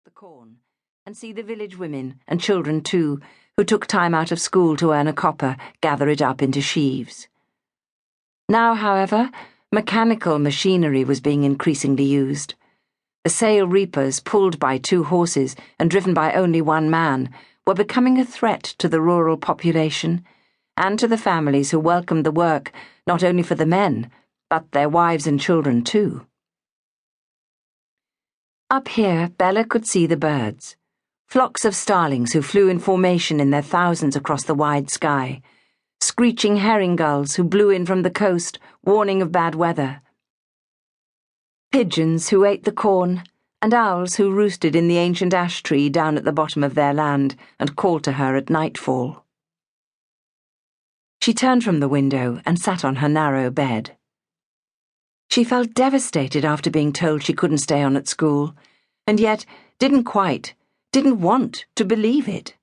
the corn and see the village women, and children too, who took time out of school to earn a copper, gather it up into sheaves. Now, however, mechanical machinery was being increasingly used. The sail reapers, pulled by 2 horses and driven by only 1 man, were becoming a threat to the rural population and to the families who welcomed the work not only for the men, but their wives and children too. Up here, Bella could see the birds, flocks of starlings who flew in formation in their thousands across the wide sky, screeching herring gulls who blew in from the coast, warning of bad weather, pigeons who ate the corn, and owls who roosted in the ancient ash tree down at the bottom of their land and called to her at nightfall. She turned from the window and sat on her narrow bed. She felt devastated after being told she couldn't stay on at school, and yet didn't want to believe it.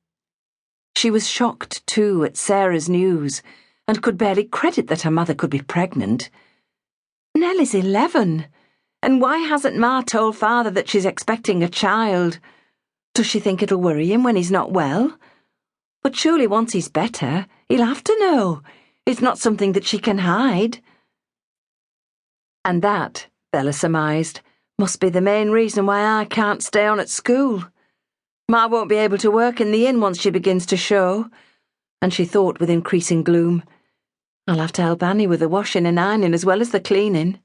She was shocked, too, at Sarah's news, and could barely credit that her mother could be pregnant. Nellie's 11, and why hasn't Ma told Father that she's expecting a child? Does she think it'll worry him when he's not well? But surely once he's better, he'll have to know. It's not something that she can hide. And that, Bella surmised, must be the main reason why I can't stay on at school. Ma won't be able to work in the inn once she begins to show. And she thought with increasing gloom, I'll have to help Annie with the washing and ironing as well as the cleaning.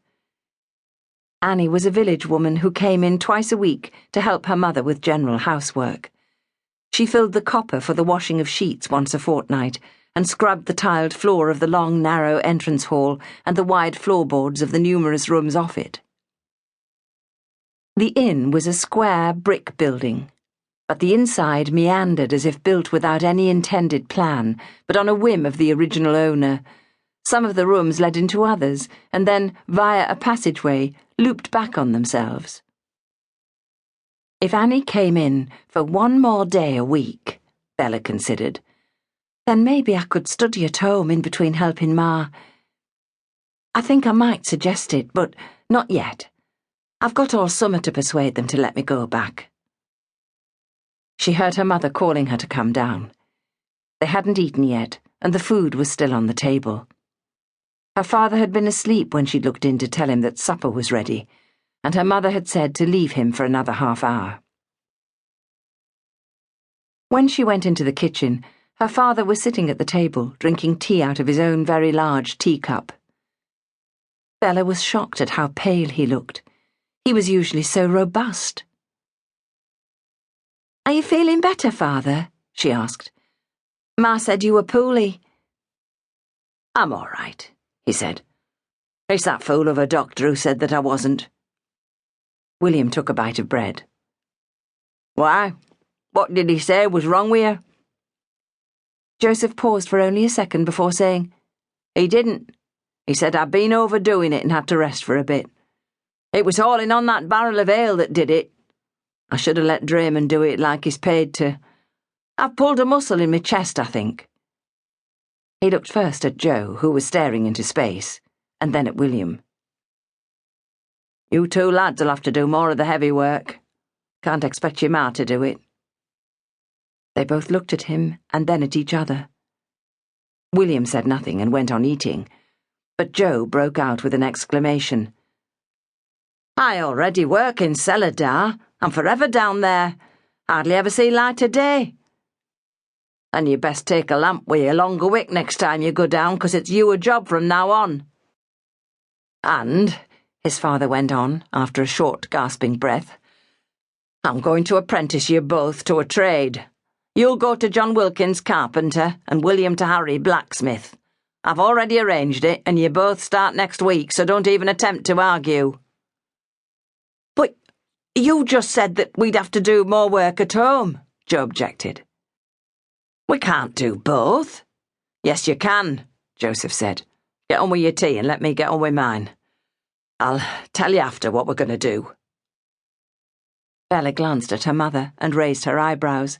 Annie was a village woman who came in twice a week to help her mother with general housework. She filled the copper for the washing of sheets once a fortnight and scrubbed the tiled floor of the long, narrow entrance hall and the wide floorboards of the numerous rooms off it. The inn was a square brick building, but the inside meandered as if built without any intended plan, but on a whim of the original owner. Some of the rooms led into others, and then, via a passageway, looped back on themselves. If Annie came in for 1 more day a week, Bella considered, then maybe I could study at home in between helping Ma. I think I might suggest it, but not yet. I've got all summer to persuade them to let me go back. She heard her mother calling her to come down. They hadn't eaten yet, and the food was still on the table. Her father had been asleep when she'd looked in to tell him that supper was ready, and her mother had said to leave him for another half hour. When she went into the kitchen, her father was sitting at the table, drinking tea out of his own very large teacup. Bella was shocked at how pale he looked. He was usually so robust. "Are you feeling better, Father?" she asked. "Ma said you were poorly." "I'm all right," he said. "It's that fool of a doctor who said that I wasn't." William took a bite of bread. "Why? What did he say was wrong with you?" Joseph paused for only a second before saying, "He didn't. He said I'd been overdoing it and had to rest for a bit. It was hauling on that barrel of ale that did it. I should have let Draymond do it like he's paid to. I've pulled a muscle in my chest, I think." He looked first at Joe, who was staring into space, and then at William. "You 2 lads will have to do more of the heavy work. Can't expect your ma to do it." They both looked at him and then at each other. William said nothing and went on eating, but Joe broke out with an exclamation. "I already work in cellar, Da. I'm forever down there. Hardly ever see light of day. And you best take a lamp with you longer wick next time you go down, 'cause it's you a job from now on. And," his father went on, after a short gasping breath, "I'm going to apprentice you both to a trade. You'll go to John Wilkins, carpenter, and William to Harry, blacksmith. I've already arranged it, and you both start next week, so don't even attempt to argue." "But you just said that we'd have to do more work at home," Joe objected. "We can't do both." "Yes, you can," Joseph said. "Get on with your tea and let me get on with mine. I'll tell you after what we're going to do." Bella glanced at her mother and raised her eyebrows,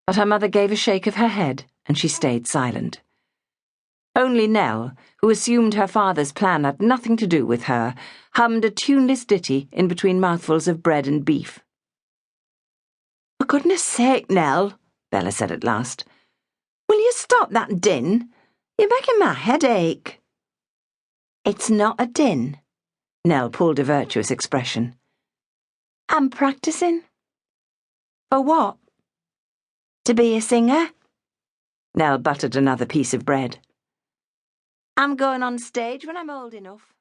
but her mother gave a shake of her head and she stayed silent. Only Nell, who assumed her father's plan had nothing to do with her, hummed a tuneless ditty in between mouthfuls of bread and beef. goodness sake, Nell, Bella said at last. Will you stop that din? You're making my head ache. It's not a din. Nell pulled a virtuous expression. I'm practicing. For what? To be a singer? Nell buttered another piece of bread. I'm going on stage when I'm old enough.